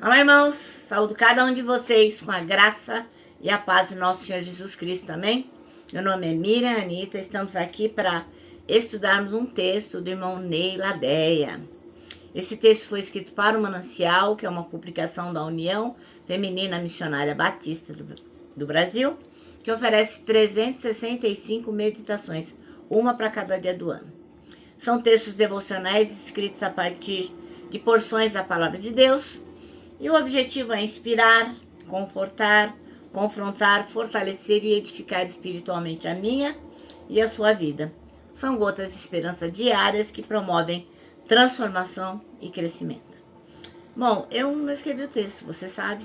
Olá, irmãos, saúdo cada um de vocês com a graça e a paz do nosso Senhor Jesus Cristo, amém? Meu nome é Miriam Anita, estamos aqui para estudarmos um texto do irmão Ney Ladeia. Esse texto foi escrito para o Manancial, que é uma publicação da União Feminina Missionária Batista do Brasil, que oferece 365 meditações, uma para cada dia do ano. São textos devocionais escritos a partir de porções da Palavra de Deus, e o objetivo é inspirar, confortar, confrontar, fortalecer e edificar espiritualmente a minha e a sua vida. São gotas de esperança diárias que promovem transformação e crescimento. Bom, eu não escrevi o texto, você sabe.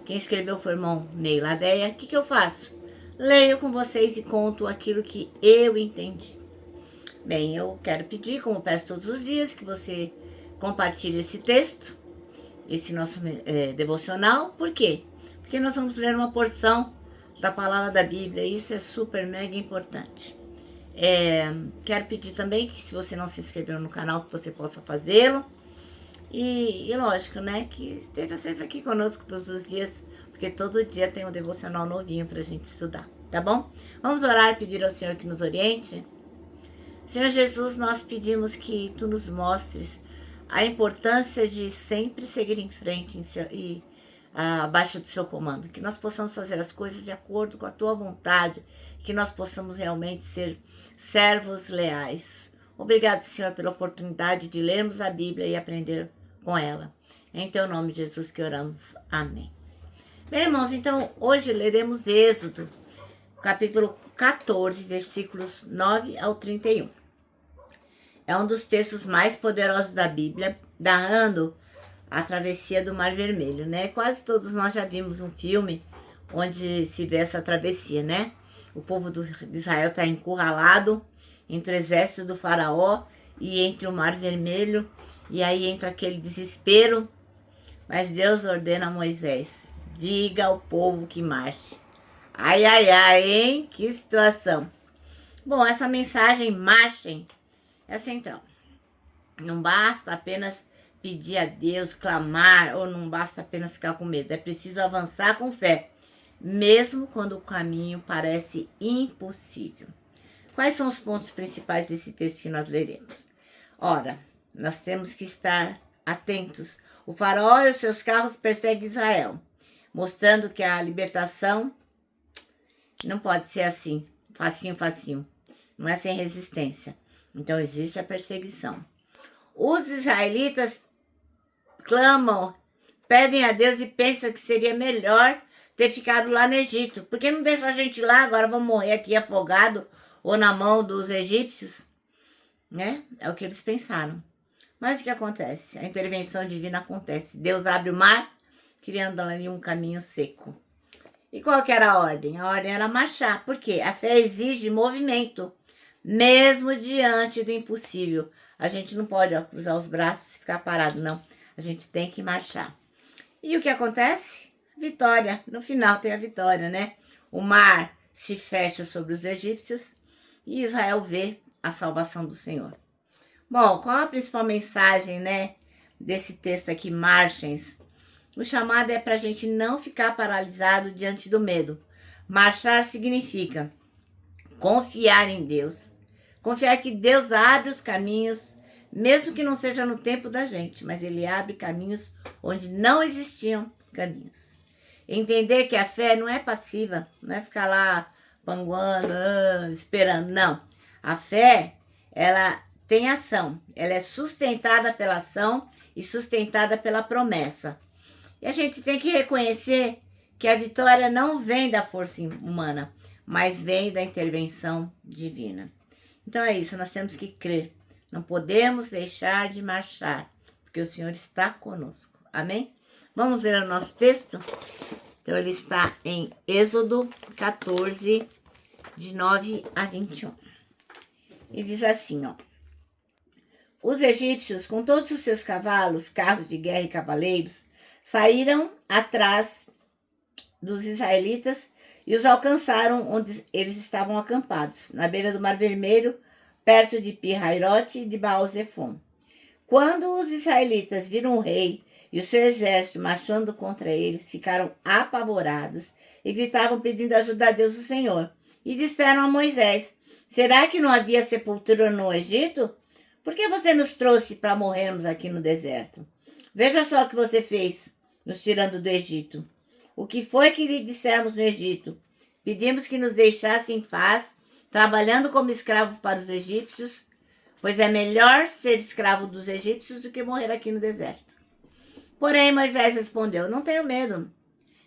Quem escreveu foi o irmão Ney Ladeia. O que eu faço? Leio com vocês e conto aquilo que eu entendi. Bem, eu quero pedir, como peço todos os dias, que você compartilhe esse texto, esse nosso devocional. Por quê? Porque nós vamos ler uma porção da palavra da Bíblia, e isso é super mega importante. Quero pedir também que, se você não se inscreveu no canal, que você possa fazê-lo. E lógico, né, que esteja sempre aqui conosco todos os dias, porque todo dia tem um devocional novinho pra gente estudar, tá bom? Vamos orar e pedir ao Senhor que nos oriente. Senhor Jesus, nós pedimos que Tu nos mostres a importância de sempre seguir em frente e abaixo do Seu comando, que nós possamos fazer as coisas de acordo com a Tua vontade, que nós possamos realmente ser servos leais. Obrigado, Senhor, pela oportunidade de lermos a Bíblia e aprender com ela. Em Teu nome, Jesus, que oramos. Amém. Bem, irmãos, então hoje leremos Êxodo, capítulo 14, versículos 9 ao 31. É um dos textos mais poderosos da Bíblia, narrando a travessia do Mar Vermelho, né? Quase todos nós já vimos um filme onde se vê essa travessia, né? O povo de Israel está encurralado entre o exército do faraó e entre o Mar Vermelho, e aí entra aquele desespero, mas Deus ordena a Moisés: diga ao povo que marche. Ai, ai, ai, hein? Que situação! Bom, essa mensagem, marchem, é central. Não basta apenas pedir a Deus, clamar, ou não basta apenas ficar com medo. É preciso avançar com fé, mesmo quando o caminho parece impossível. Quais são os pontos principais desse texto que nós leremos? Ora, nós temos que estar atentos. O faraó e os seus carros perseguem Israel, mostrando que a libertação não pode ser assim, facinho, facinho. Não é sem resistência. Então existe a perseguição. Os israelitas clamam, pedem a Deus e pensam que seria melhor ter ficado lá no Egito. Por que não deixa a gente lá? Agora vamos morrer aqui afogado ou na mão dos egípcios, né? É o que eles pensaram. Mas o que acontece? A intervenção divina acontece. Deus abre o mar, criando ali um caminho seco. E qual que era a ordem? A ordem era marchar. Por quê? A fé exige movimento, mesmo diante do impossível. A gente não pode cruzar os braços e ficar parado, não. A gente tem que marchar. E o que acontece? Vitória. No final tem a vitória, né? O mar se fecha sobre os egípcios e Israel vê a salvação do Senhor. Bom, qual a principal mensagem, né, desse texto aqui, marchens? O chamado é para a gente não ficar paralisado diante do medo. Marchar significa confiar em Deus. Confiar que Deus abre os caminhos, mesmo que não seja no tempo da gente, mas Ele abre caminhos onde não existiam caminhos. Entender que a fé não é passiva, não é ficar lá panguando, esperando, não. A fé, ela tem ação, ela é sustentada pela ação e sustentada pela promessa. E a gente tem que reconhecer que a vitória não vem da força humana, mas vem da intervenção divina. Então é isso, nós temos que crer. Não podemos deixar de marchar, porque o Senhor está conosco. Amém? Vamos ler o nosso texto? Então ele está em Êxodo 14, de 9 a 21. E diz assim, ó. Os egípcios, com todos os seus cavalos, carros de guerra e cavaleiros, saíram atrás dos israelitas e os alcançaram onde eles estavam acampados, na beira do Mar Vermelho, perto de Pi-Hairote e de Baal-Zephon. Quando os israelitas viram o rei e o seu exército, marchando contra eles, ficaram apavorados e gritavam pedindo ajuda a Deus, o Senhor. E disseram a Moisés: será que não havia sepultura no Egito? Por que você nos trouxe para morrermos aqui no deserto? Veja só o que você fez, nos tirando do Egito. O que foi que lhe dissemos no Egito? Pedimos que nos deixasse em paz, trabalhando como escravos para os egípcios, pois é melhor ser escravo dos egípcios do que morrer aqui no deserto. Porém, Moisés respondeu: não tenho medo.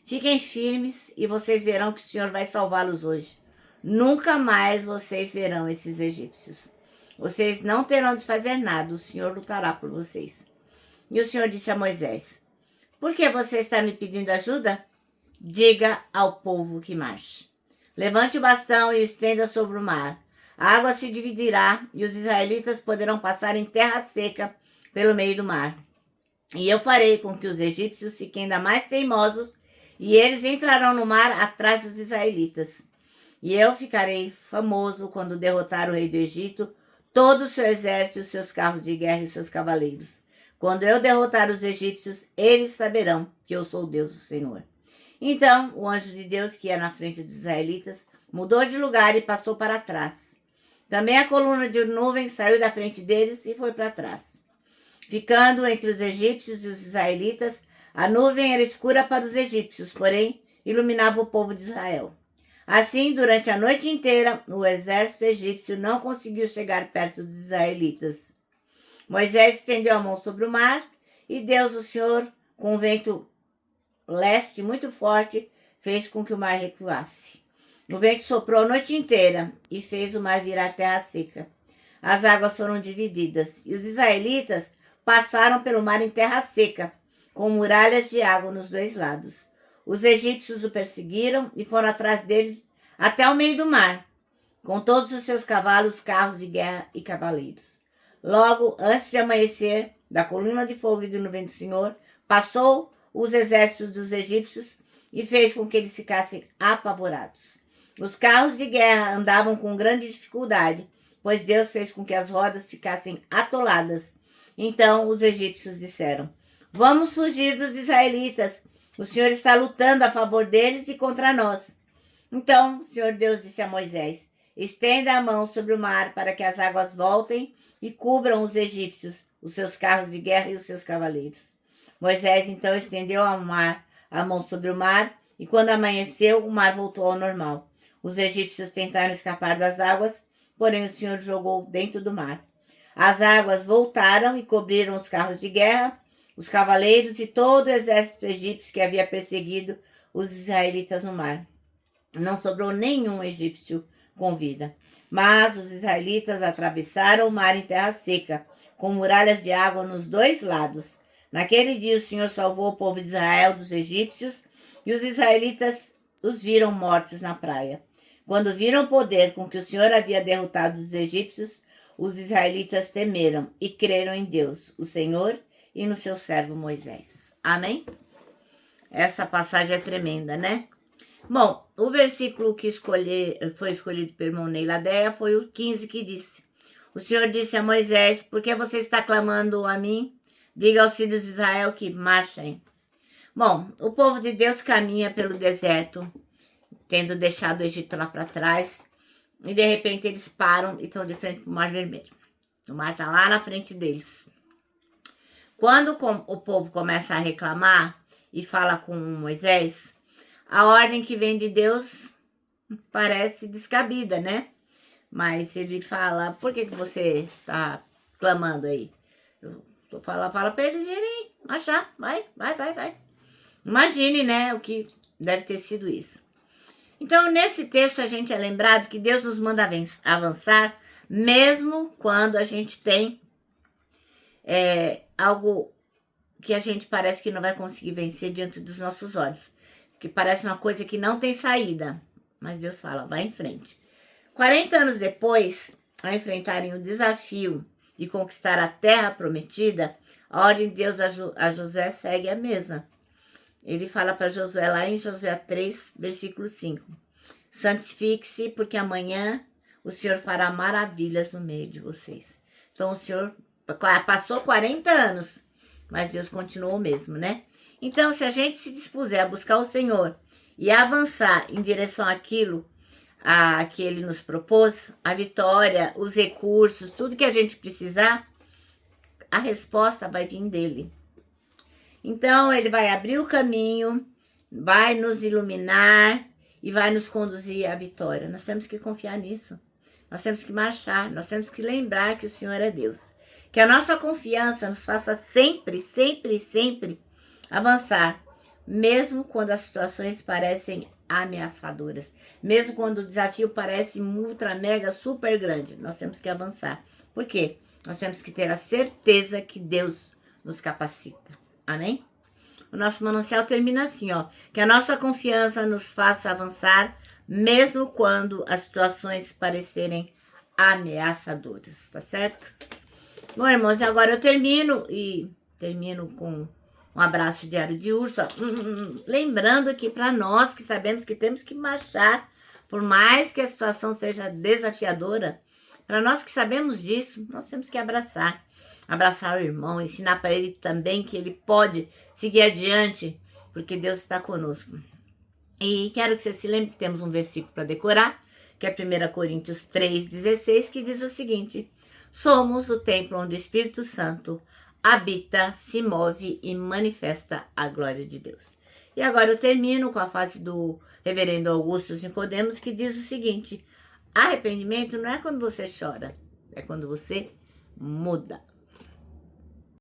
Fiquem firmes e vocês verão que o Senhor vai salvá-los hoje. Nunca mais vocês verão esses egípcios. Vocês não terão de fazer nada, o Senhor lutará por vocês. E o Senhor disse a Moisés: por que você está me pedindo ajuda? Diga ao povo que marche. Levante o bastão e o estenda sobre o mar. A água se dividirá e os israelitas poderão passar em terra seca pelo meio do mar. E eu farei com que os egípcios fiquem ainda mais teimosos e eles entrarão no mar atrás dos israelitas. E eu ficarei famoso quando derrotar o rei do Egito, todo o seu exército, os seus carros de guerra e os seus cavaleiros. Quando eu derrotar os egípcios, eles saberão que eu sou Deus, o Senhor. Então, o anjo de Deus, que ia na frente dos israelitas, mudou de lugar e passou para trás. Também a coluna de nuvem saiu da frente deles e foi para trás. Ficando entre os egípcios e os israelitas, a nuvem era escura para os egípcios, porém iluminava o povo de Israel. Assim, durante a noite inteira, o exército egípcio não conseguiu chegar perto dos israelitas. Moisés estendeu a mão sobre o mar e Deus, o Senhor, com um vento leste muito forte, fez com que o mar recuasse. O vento soprou a noite inteira e fez o mar virar terra seca. As águas foram divididas e os israelitas passaram pelo mar em terra seca, com muralhas de água nos dois lados. Os egípcios o perseguiram e foram atrás deles até o meio do mar, com todos os seus cavalos, carros de guerra e cavaleiros. Logo, antes de amanhecer, da coluna de fogo e do nuvem do Senhor, passou os exércitos dos egípcios e fez com que eles ficassem apavorados. Os carros de guerra andavam com grande dificuldade, pois Deus fez com que as rodas ficassem atoladas. Então os egípcios disseram: vamos fugir dos israelitas. O Senhor está lutando a favor deles e contra nós. Então o Senhor Deus disse a Moisés: estenda a mão sobre o mar para que as águas voltem e cubram os egípcios, os seus carros de guerra e os seus cavaleiros. Moisés então estendeu a mão sobre o mar e quando amanheceu, o mar voltou ao normal. Os egípcios tentaram escapar das águas, porém o Senhor jogou dentro do mar. As águas voltaram e cobriram os carros de guerra, os cavaleiros e todo o exército egípcio que havia perseguido os israelitas no mar. Não sobrou nenhum egípcio com vida. Mas os israelitas atravessaram o mar em terra seca, com muralhas de água nos dois lados. Naquele dia o Senhor salvou o povo de Israel dos egípcios e os israelitas os viram mortos na praia. Quando viram o poder com que o Senhor havia derrotado os egípcios, os israelitas temeram e creram em Deus, o Senhor, e no seu servo Moisés. Amém? Essa passagem é tremenda, né? Bom, o versículo que foi escolhido pelo irmão Ney Ladeia foi o 15, que disse: o Senhor disse a Moisés: por que você está clamando a mim? Diga aos filhos de Israel que marchem. Bom, o povo de Deus caminha pelo deserto, tendo deixado o Egito lá para trás, e de repente eles param e estão de frente para o Mar Vermelho. O mar está lá na frente deles. Quando o povo começa a reclamar e fala com Moisés, a ordem que vem de Deus parece descabida, né? Mas ele fala: por que você está clamando aí? Fala para eles irem marchar. Vai. Imagine, né, o que deve ter sido isso. Então, nesse texto, a gente é lembrado que Deus nos manda avançar, mesmo quando a gente tem algo que a gente parece que não vai conseguir vencer diante dos nossos olhos. Que parece uma coisa que não tem saída. Mas Deus fala: vai em frente. 40 anos depois, ao enfrentarem o desafio de conquistar a terra prometida, a ordem de Deus a Josué segue a mesma. Ele fala para Josué lá em Josué 3, versículo 5. Santifique-se, porque amanhã o Senhor fará maravilhas no meio de vocês. Então o Senhor passou 40 anos mas Deus continuou o mesmo, né? Então, se a gente se dispuser a buscar o Senhor e avançar em direção àquilo que Ele nos propôs, a vitória, os recursos, tudo que a gente precisar, a resposta vai vir dEle. Então, Ele vai abrir o caminho, vai nos iluminar e vai nos conduzir à vitória. Nós temos que confiar nisso. Nós temos que marchar, nós temos que lembrar que o Senhor é Deus. Que a nossa confiança nos faça sempre, sempre, sempre avançar, mesmo quando as situações parecem ameaçadoras, mesmo quando o desafio parece ultra, mega, super grande, nós temos que avançar. Por quê? Nós temos que ter a certeza que Deus nos capacita. Amém? O nosso manancial termina assim, ó, que a nossa confiança nos faça avançar, mesmo quando as situações parecerem ameaçadoras, tá certo? Bom, irmãos, agora eu termino com um abraço diário de urso. Lembrando que para nós que sabemos que temos que marchar, por mais que a situação seja desafiadora, para nós que sabemos disso, nós temos que abraçar o irmão, ensinar para ele também que ele pode seguir adiante, porque Deus está conosco. E quero que você se lembre que temos um versículo para decorar, que é 1 Coríntios 3,16, que diz o seguinte: somos o templo onde o Espírito Santo habita, se move e manifesta a glória de Deus. E agora eu termino com a frase do reverendo Augusto Nicodemos, que diz o seguinte: arrependimento não é quando você chora, é quando você muda.